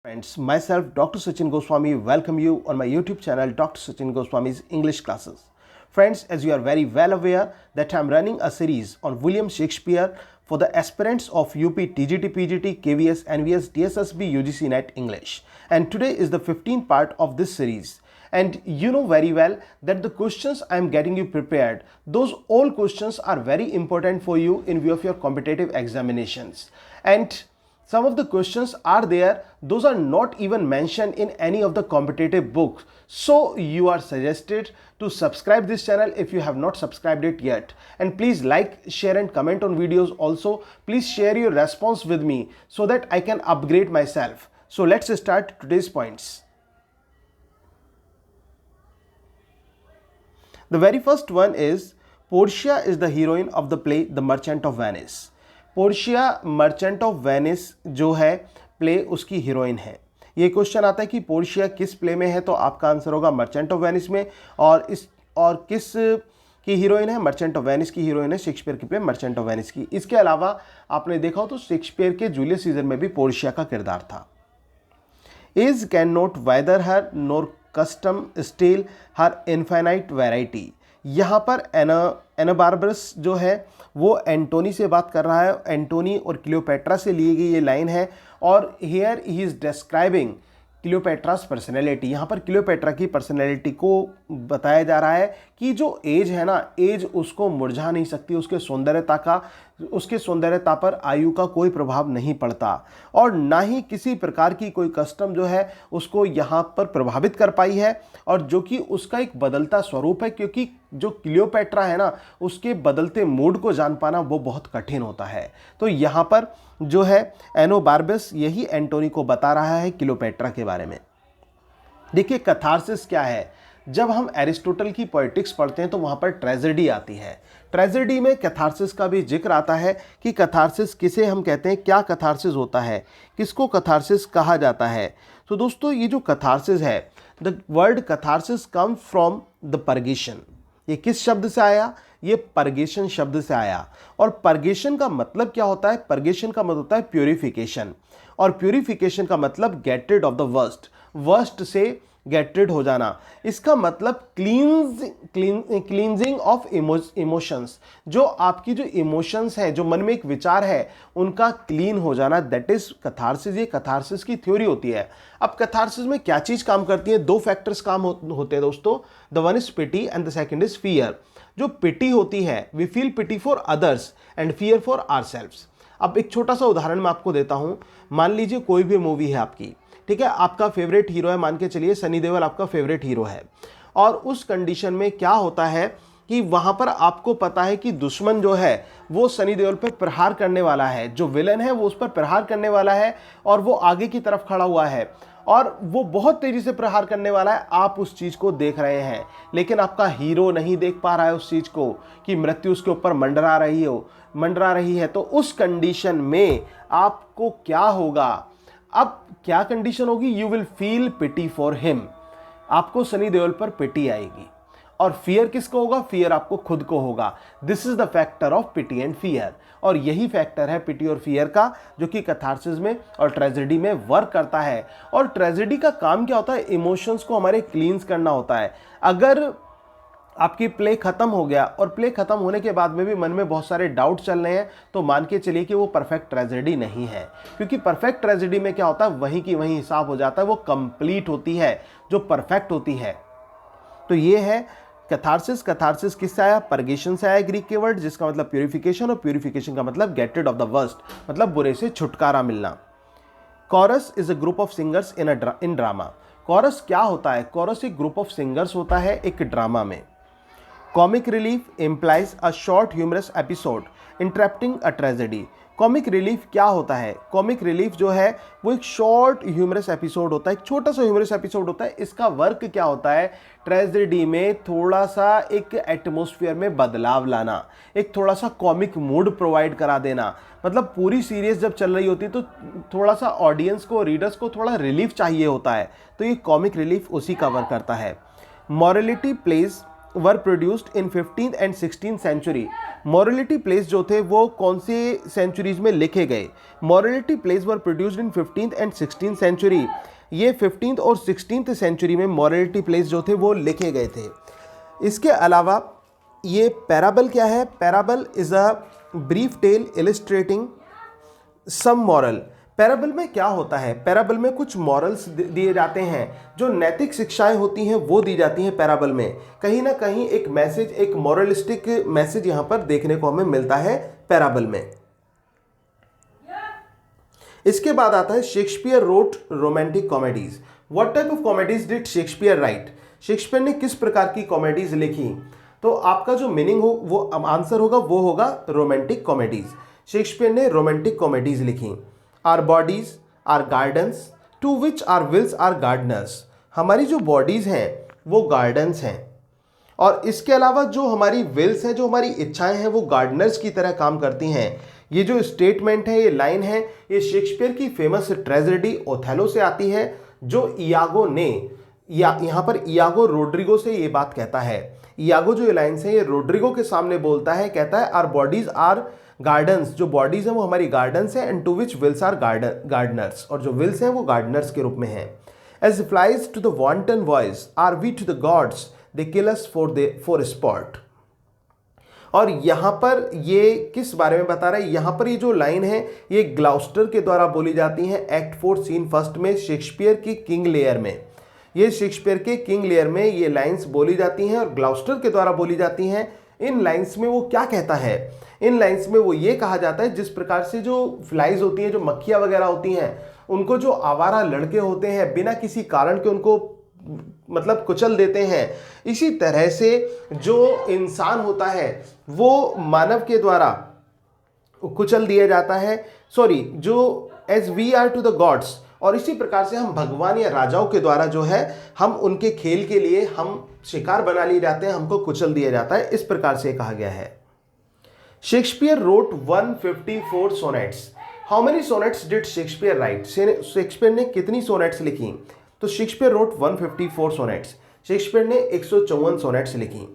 Friends, myself Dr. Sachin Goswami welcome you on my YouTube channel Dr. Sachin Goswami's English classes. Friends, as you are very well aware that I am running a series on William Shakespeare for the aspirants of UP TGT, PGT, KVS, NVS, DSSB, UGC NET English. And today is the 15th part of this series. And you know very well that the questions I am getting you prepared, those all questions are very important for you in view of your competitive examinations. And some of the questions are there, those are not even mentioned in any of the competitive books. So you are suggested to subscribe this channel if you have not subscribed it yet. And please like, share and comment on videos also. Please share your response with me so that I can upgrade myself. So let's start today's points. The very first one is Portia is the heroine of the play The Merchant of Venice. Portia merchant of Venice जो है play उसकी heroine है. ये question आता है कि Portia किस play में है, तो आपका आंसर होगा मर्चेंट ऑफ वेनिस में. और किस की हीरोइन है? मर्चेंट ऑफ वेनिस की हीरोइन है शेक्सपियर की प्ले मर्चेंट ऑफ वेनिस की. इसके अलावा आपने देखा हो तो शेक्सपियर के जूलियस सीजर में भी पोर्शिया का किरदार था. Age can not wither her nor custom stale her infinite variety. यहाँ पर एनाबार्बरस जो है वो एंटोनी से बात कर रहा है. एंटोनी और क्लियोपेट्रा से ली गई ये लाइन है. और here he is describing Cleopatra's personality. यहाँ पर क्लियोपेट्रा की पर्सनैलिटी को बताया जा रहा है कि जो एज है ना, एज उसको मुरझा नहीं सकती. उसके सौंदर्यता पर आयु का कोई प्रभाव नहीं पड़ता और ना ही किसी प्रकार की कोई कस्टम जो है उसको यहाँ पर प्रभावित कर पाई है. और जो कि उसका एक बदलता स्वरूप है, क्योंकि जो क्लियोपेट्रा है ना उसके बदलते मूड को जान पाना वो बहुत कठिन होता है. तो यहाँ पर जो है एनोबार्बस यही एंटोनी को बता रहा है क्लियोपेट्रा के बारे में. देखिए कैथार्सिस क्या है. जब हम एरिस्टोटल की पोएटिक्स पढ़ते हैं तो वहाँ पर ट्रेजेडी आती है. ट्रेजेडी में कैथार्सिस का भी जिक्र आता है कि कैथार्सिस किसे हम कहते हैं, क्या कैथार्सिस होता है, किसको कैथार्सिस कहा जाता है. तो दोस्तों ये जो कैथार्सिस है, the word catharsis come from the purgation. ये किस शब्द से आया? ये परगेशन शब्द से आया. और परगेशन का मतलब क्या होता है? परगेशन का मतलब होता है प्यूरिफिकेशन. और प्यूरिफिकेशन का मतलब get rid of the worst. Worst से गेट रिड हो जाना. इसका मतलब क्लींजिंग ऑफ इमोशंस. जो आपकी जो इमोशंस हैं, जो मन में एक विचार है, उनका क्लीन हो जाना, दैट इज कैथार्सिस. ये कैथार्सिस की थ्योरी होती है. अब कैथार्सिस में क्या चीज काम करती है? दो फैक्टर्स काम होते हैं दोस्तों. The one is pity and the second is fear. जो पिटी होती है, we feel pity for others and fear for ourselves. अब एक छोटा सा उदाहरण मैं आपको देता हूं. मान लीजिए कोई भी मूवी है आपकी, ठीक है, आपका फेवरेट हीरो है, मान के चलिए सनी देओल आपका फेवरेट हीरो है. और उस कंडीशन में क्या होता है कि वहां पर आपको पता है कि दुश्मन जो है वो सनी देओल पर प्रहार करने वाला है, जो विलन है वो उस पर प्रहार करने वाला है और वो आगे की तरफ खड़ा हुआ है और वो बहुत तेजी से प्रहार करने वाला है. आप उस चीज को देख रहे हैं, लेकिन आपका हीरो नहीं देख पा रहा है उस चीज को कि मृत्यु उसके ऊपर मंडरा रही है. तो उस कंडीशन में आपको क्या होगा? अब क्या कंडीशन होगी? You will feel pity for him. आपको सनी देओल पर पिटी आएगी. और फियर किसको होगा? फियर आपको खुद को होगा. This is the factor of pity and fear. और यही फैक्टर है पिटी और फियर का, जो कि कैथार्सिस में और ट्रेजेडी में वर्क करता है. और ट्रेजेडी का काम क्या होता है? इमोशंस को हमारे क्लींस करना होता है. अगर आपकी प्ले खत्म हो गया और प्ले खत्म होने के बाद में भी मन में बहुत सारे डाउट चल रहे हैं, तो मान के चलिए कि वो परफेक्ट ट्रेजेडी नहीं है. क्योंकि परफेक्ट ट्रेजेडी में क्या होता है? वहीं की वहीं हिसाब हो जाता है. वो कंप्लीट होती है, जो परफेक्ट होती है. तो ये है कैथार्सिस. कैथार्सिस किससे आया? परगेशन से आया, ग्रीक के वर्ड, जिसका मतलब प्यूरिफिकेशन. और प्यूरिफिकेशन का मतलब get rid of the worst, मतलब बुरे से छुटकारा मिलना. Chorus is a group of singers in drama. Chorus क्या होता है? कोरस एक ग्रुप ऑफ सिंगर्स होता है एक ड्रामा में. Comic relief implies a short humorous episode interrupting a tragedy. Comic relief क्या होता है? कॉमिक रिलीफ जो है वो एक शॉर्ट ह्यूमरस एपिसोड होता है, एक छोटा सा ह्यूमरस एपिसोड होता है. इसका वर्क क्या होता है? ट्रेजेडी में थोड़ा सा एक एटमॉस्फेयर में बदलाव लाना, एक थोड़ा सा कॉमिक मूड प्रोवाइड करा देना. मतलब पूरी सीरीज जब चल रही होती है तो थोड़ा सा ऑडियंस को, रीडर्स को थोड़ा रिलीफ चाहिए होता है. तो ये कॉमिक रिलीफ उसी का वर्क करता है. Morality plays were produced in 15th and 16th century. Morality plays जो थे वो कौन से सेंचुरीज में लिखे गए? Morality plays were produced in 15th and 16th century. ये 15th और 16th सेंचुरी में मॉरलिटी प्लेस जो थे वो लिखे गए थे। इसके अलावा ये पैराबल क्या है? Parable is a brief tale illustrating some moral. Parable में क्या होता है? पैराबल में कुछ मॉरल्स दिए जाते हैं, जो नैतिक शिक्षाएं होती हैं वो दी जाती हैं पैराबल में। कहीं ना कहीं एक मैसेज, एक मॉरलिस्टिक मैसेज यहाँ पर देखने को हमें मिलता है पैराबल में। इसके बाद आता है Shakespeare wrote romantic comedies. What type of comedies did Shakespeare write? Shakespeare ने किस प्रकार की कॉमेडीज लिखी? तो आपका जो मीनिंग हो वो आंसर होगा वो होगा रोमांटिक कॉमेडीज। शेक्सपियर ने रोमांटिक कॉमेडीज लिखी। Our bodies are gardens to which our wills are gardeners. हमारी जो बॉडीज हैं वो गार्डन्स हैं, और इसके अलावा जो हमारी विल्स हैं, जो हमारी इच्छाएं हैं, वो गार्डनर्स की तरह काम करती हैं। ये जो स्टेटमेंट है, ये लाइन है, ये शेक्सपियर की फेमस ट्रेजेडी ओथेलो से आती है, जो इयागो ने यहाँ पर इयागो रोड्रिगो से ये बात कहता है। इयागो जो ये लाइन्स है ये रोड्रिगो के सामने बोलता है, कहता है आर बॉडीज आर गार्डन्स, जो बॉडीज हैं वो हमारी गार्डन्स हैं, and to which wills are gardeners, और जो विल्स हैं वो गार्डनर्स के रूप में हैं। As flies to the wanton boys are we to the gods they kill us for sport. और यहाँ पर ये किस बारे में बता रहा है? यहाँ पर ये जो लाइन है ये ग्लाउस्टर के द्वारा बोली जाती है एक्ट 4 सीन 1 में शेक्सपियर की किंग लेयर में। ये शेक्सपियर के किंग लेयर में ये लाइंस बोली जाती हैं और ग्लाउस्टर के द्वारा बोली जाती हैं। इन लाइंस में वो क्या कहता है? इन लाइंस में वो ये कहा जाता है, जिस प्रकार से जो फ्लाइज होती हैं, जो मक्खियाँ वगैरह होती हैं, उनको जो आवारा लड़के होते हैं बिना किसी कारण के उनको मतलब कुचल देते हैं, इसी तरह से जो इंसान होता है वो मानव के द्वारा कुचल दिया जाता है, जो as we are to the gods, और इसी प्रकार से हम भगवान या राजाओं के द्वारा जो है हम उनके खेल के लिए हम शिकार बना लिए जाते हैं, हमको कुचल दिया जाता है। इस प्रकार से कहा गया है। Shakespeare wrote 154 sonnets. How many sonnets did Shakespeare write? Shakespeare ने कितनी सोनेट्स लिखी? तो शेक्सपियर रोट 154 सोनेट्स। शेक्सपियर ने 154 सोनेट्स लिखी।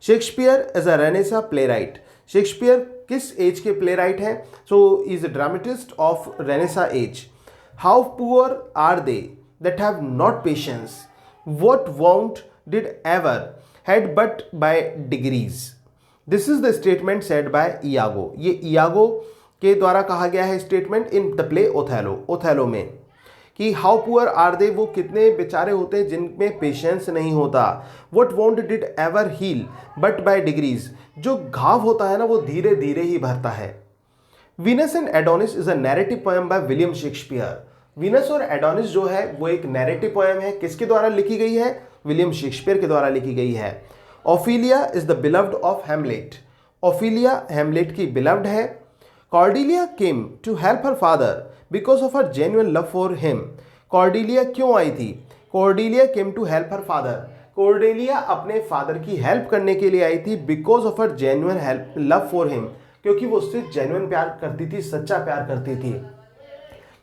Shakespeare as a Renaissance playwright. Shakespeare किस एज के प्ले राइट हैं? So is a dramatist of Renaissance age. How poor are they that have not patience, what wound did ever heal but by degrees. This is the statement said by Iago. ये Iago के द्वारा कहा गया है statement in the play Othello में, कि how poor are दे, वो कितने बेचारे होते हैं जिनमें पेशेंस नहीं होता। What wound did ever heal but by degrees, जो घाव होता है ना वो धीरे धीरे ही भरता है। Venus and Adonis is a narrative poem by William Shakespeare. Venus और एडोनिस जो है वो एक नैरेटिव पोएम है, किसके द्वारा लिखी गई है? विलियम शेक्सपियर के द्वारा लिखी गई है। Ophelia is the beloved of Hamlet. Ophelia Hamlet की बिलव्ड है। Cordelia came to help her father because of her genuine love for him. Cordelia क्यों आई थी? Cordelia came to help her father. Cordelia अपने फादर की help करने के लिए आई थी because of her genuine love for him, क्योंकि वो उससे जेन्युइन प्यार करती थी, सच्चा प्यार करती थी।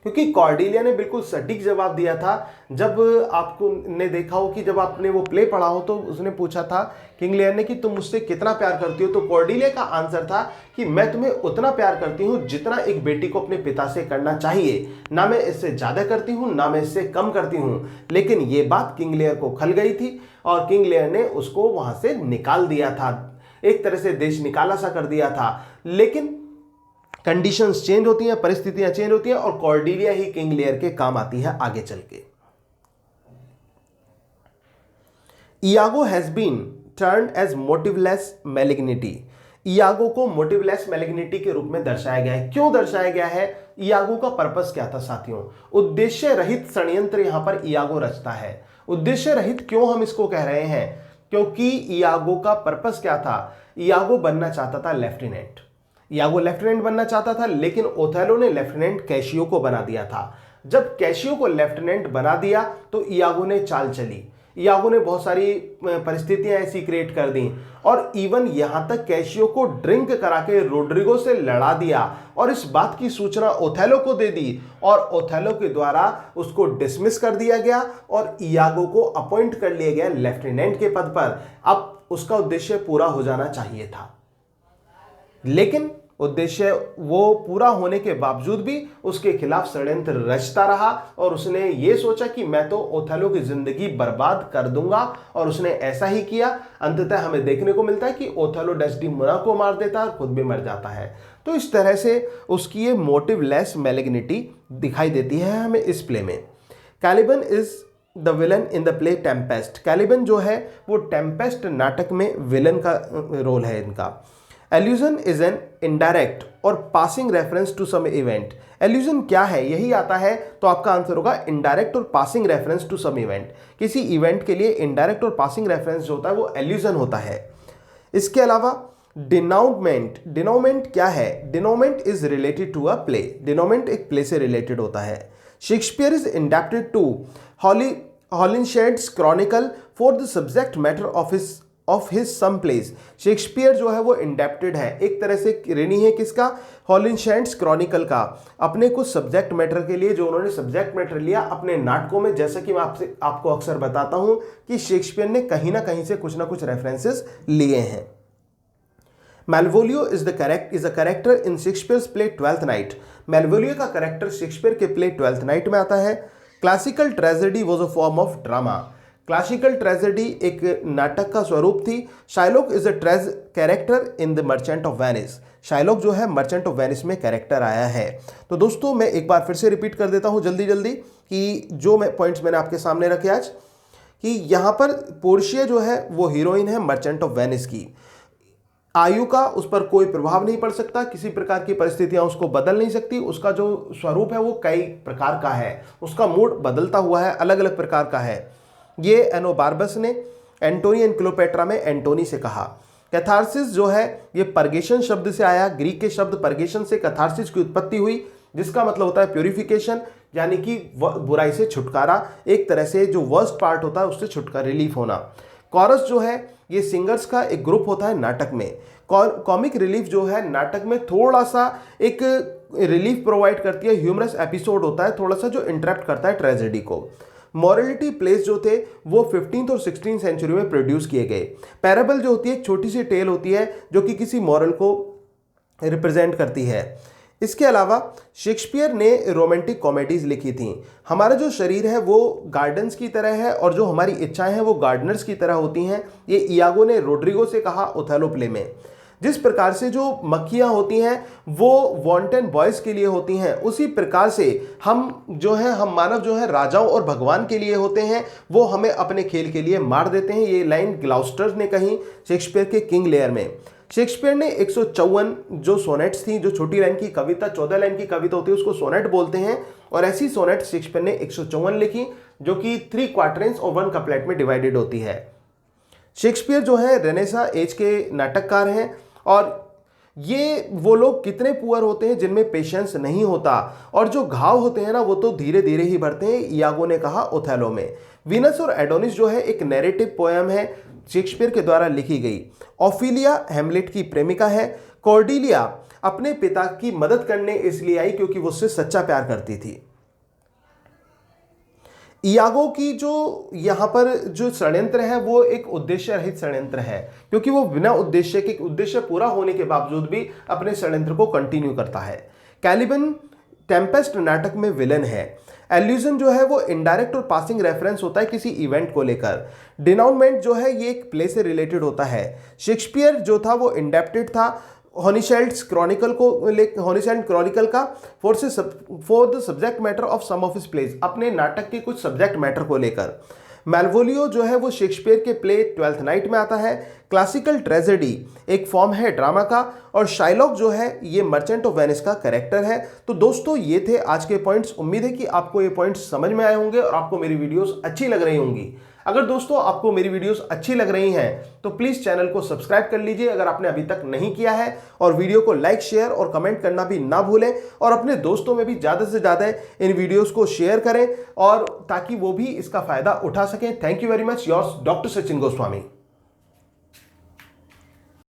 क्योंकि कॉर्डेलिया ने बिल्कुल सटीक जवाब दिया था। जब आपको ने देखा हो कि जब आपने वो प्ले पढ़ा हो तो उसने पूछा था किंग लेयर ने कि तुम मुझसे कितना प्यार करती हो, तो कॉर्डेलिया का आंसर था कि मैं तुम्हें उतना प्यार करती हूँ जितना एक बेटी को अपने पिता से करना चाहिए, ना मैं इससे ज़्यादा करती हूँ ना मैं इससे कम करती हूँ। लेकिन ये बात किंग लेयर को खल गई थी और किंग लेयर ने उसको वहाँ से निकाल दिया था, एक तरह से देश निकाला सा कर दिया था। लेकिन कंडीशंस चेंज होती हैं, परिस्थितियां चेंज होती हैं, और कॉर्डेलिया ही किंग लेयर के काम आती है आगे चल के। Iago has been termed as motiveless malignity. Iago को मोटिवलेस मैलिग्निटी के रूप में दर्शाया गया है। क्यों दर्शाया गया है? इयागो का पर्पस क्या था साथियों? उद्देश्य रहित षड्यंत्र यहां पर इयागो रचता है। उद्देश्य रहित क्यों हम इसको कह रहे हैं? क्योंकि इयागो का पर्पस क्या था? इयागो बनना चाहता था लेफ्टिनेंट। इयागो लेफ्टिनेंट बनना चाहता था, लेकिन ओथेलो ने लेफ्टिनेंट कैशियो को बना दिया था। जब कैशियो को लेफ्टिनेंट बना दिया तो इयागो ने चाल चली। इयागो ने बहुत सारी परिस्थितियां ऐसी क्रिएट कर दी और इवन यहां तक कैशियो को ड्रिंक करा के रोड्रिगो से लड़ा दिया और इस बात की सूचना ओथेलो को दे दी और ओथेलो के द्वारा उसको डिसमिस कर दिया गया और इयागो को अपॉइंट कर लिया गया लेफ्टिनेंट के पद पर। अब उसका उद्देश्य पूरा हो जाना चाहिए था, लेकिन उद्देश्य वो पूरा होने के बावजूद भी उसके खिलाफ षड्यंत्र रचता रहा और उसने ये सोचा कि मैं तो ओथेलो की जिंदगी बर्बाद कर दूंगा, और उसने ऐसा ही किया। अंततः हमें देखने को मिलता है कि ओथेलो डेस्डेमोना को मार देता है और खुद भी मर जाता है। तो इस तरह से उसकी ये मोटिवलेस मैलिग्निटी दिखाई देती है हमें इस प्ले में। Caliban is the villain in the play Tempest. Caliban जो है वो टेम्पेस्ट नाटक में विलन का रोल है इनका। Allusion is an indirect or passing reference to some event. Allusion क्या है, यही आता है तो आपका आंसर होगा indirect or passing reference to some event. किसी इवेंट के लिए इनडायरेक्ट और पासिंग रेफरेंस जो होता है वो एल्यूजन होता है। इसके अलावा डिनाउमेंट, डिनाउमेंट क्या है, denouement is related to a play. Denouement एक प्ले से रिलेटेड होता है। Shakespeare is indebted to Holinshed's chronicle for the subject matter of his some plays. Shakespeare जो है वो इंडेप्टेड है, एक तरह से ऋणी है किसका, हॉलिनशेड्स क्रॉनिकल का, अपने कुछ सब्जेक्ट मैटर के लिए जो उन्होंने सब्जेक्ट मैटर लिया अपने नाटकों में। जैसा कि मैं आपको अक्सर बताता हूं कि शेक्सपियर ने कहीं ना कहीं से कुछ ना कुछ रेफरेंसेस लिए हैं। Malvolio is a character in Shakespeare's play Twelfth Night. Malvolio का कैरेक्टर शेक्सपियर के प्ले ट्वेल्थ नाइट में आता है। Classical tragedy was a form of drama. Classical tragedy एक नाटक का स्वरूप थी। Shylock is a character in the merchant of Venice. Shylock जो है मर्चेंट ऑफ वेनिस में कैरेक्टर आया है। तो दोस्तों मैं एक बार फिर से रिपीट कर देता हूं जल्दी जल्दी कि जो पॉइंट्स मैंने आपके सामने रखे आज, कि यहाँ पर पोर्शिया जो है वो हीरोइन है मर्चेंट ऑफ वेनिस की। आयु का उस पर कोई प्रभाव नहीं पड़ सकता, किसी प्रकार की परिस्थितियां उसको बदल नहीं सकती। उसका जो स्वरूप है वो कई प्रकार का है, उसका मूड बदलता हुआ है, अलग अलग प्रकार का है। ये एनोबार्बस ने एंटोनी एंड क्लोपेट्रा में एंटोनी से कहा। कैथारसिस जो है ये परगेशन शब्द से आया। ग्रीक के शब्द परगेशन से कैथारसिस की उत्पत्ति हुई, जिसका मतलब होता है प्यूरिफिकेशन, यानी कि बुराई से छुटकारा, एक तरह से जो वर्स्ट पार्ट होता है उससे छुटकारा, रिलीफ होना। कॉरस जो है ये सिंगर्स का एक ग्रुप होता है नाटक में। कॉमिक रिलीफ जो है नाटक में थोड़ा सा एक रिलीफ प्रोवाइड करती है, ह्यूमरस एपिसोड होता है थोड़ा सा जो इंटरप्ट करता है ट्रेजेडी को। मॉरलिटी प्लेस जो थे वो 15th और 16th सेंचुरी में प्रोड्यूस किए गए। पैराबल जो होती है एक छोटी सी टेल होती है जो कि किसी मॉरल को रिप्रेजेंट करती है। इसके अलावा शेक्सपियर ने रोमांटिक कॉमेडीज लिखी थी। हमारा जो शरीर है वो गार्डन्स की तरह है और जो हमारी इच्छाएं हैं वो गार्डनर्स की तरह होती हैं। ये इयागो ने रोड्रिगो से कहा ओथेलो प्ले में। जिस प्रकार से जो मक्खियां होती हैं वो वॉन्टेन बॉयज के लिए होती हैं, उसी प्रकार से हम मानव जो है राजाओं और भगवान के लिए होते हैं, वो हमें अपने खेल के लिए मार देते हैं। ये लाइन ग्लाउस्टर ने कही शेक्सपियर के किंग लेयर में। शेक्सपियर ने 154 जो सोनेट्स थी, जो छोटी लाइन की कविता 14 लाइन की कविता होती है उसको सोनेट बोलते हैं, और ऐसी सोनेट शेक्सपियर ने 154 लिखी जो कि 3 क्वार्टरेंस और 1 कपलेट में डिवाइडेड होती है। शेक्सपियर जो है रेनेसा एज के नाटककार हैं, और ये वो लोग कितने पुअर होते हैं जिनमें पेशेंस नहीं होता, और जो घाव होते हैं ना वो तो धीरे धीरे ही बढ़ते हैं, इयागो ने कहा ओथेलो में। वीनस और एडोनिस जो है एक नैरेटिव पोएम है शेक्सपियर के द्वारा लिखी गई। ऑफिलिया हैमलेट की प्रेमिका है। कॉर्डिलिया अपने पिता की मदद करने इसलिए आई क्योंकि वो उससे सच्चा प्यार करती थी। इयागो की जो यहाँ पर जो षड्यंत्र है वो एक उद्देश्य रहित षड्यंत्र है, क्योंकि वो बिना उद्देश्य के, उद्देश्य पूरा होने के बावजूद भी अपने षड्यंत्र को कंटिन्यू करता है। कैलिबन टेम्पेस्ट नाटक में विलन है। एल्यूजन जो है वो इनडायरेक्ट और पासिंग रेफरेंस होता है किसी इवेंट को लेकर। डिनाउमेंट जो है ये एक प्ले से रिलेटेड होता है। शेक्सपियर जो था वो इंडेप्टेड था हॉलिनशेड्स क्रॉनिकल का for the subject matter of some of his plays, अपने नाटक के कुछ सब्जेक्ट मैटर को लेकर। मैलवोलियो जो है वो शेक्सपियर के प्ले ट्वेल्थ नाइट में आता है। क्लासिकल ट्रेजेडी एक फॉर्म है ड्रामा का, और शाइलॉक जो है ये मर्चेंट ऑफ वेनिस का कैरेक्टर है। तो दोस्तों ये थे आज के पॉइंट्स। उम्मीद है कि आपको ये पॉइंट्स समझ में आए होंगे और आपको मेरी वीडियोस अच्छी लग रही होंगी। अगर दोस्तों आपको मेरी वीडियोस अच्छी लग रही हैं तो प्लीज चैनल को सब्सक्राइब कर लीजिए अगर आपने अभी तक नहीं किया है, और वीडियो को लाइक, शेयर और कमेंट करना भी ना भूलें, और अपने दोस्तों में भी ज्यादा से ज्यादा इन वीडियोस को शेयर करें और ताकि वो भी इसका फायदा उठा सकें। Thank you very much, yours doctor Sachin Goswami.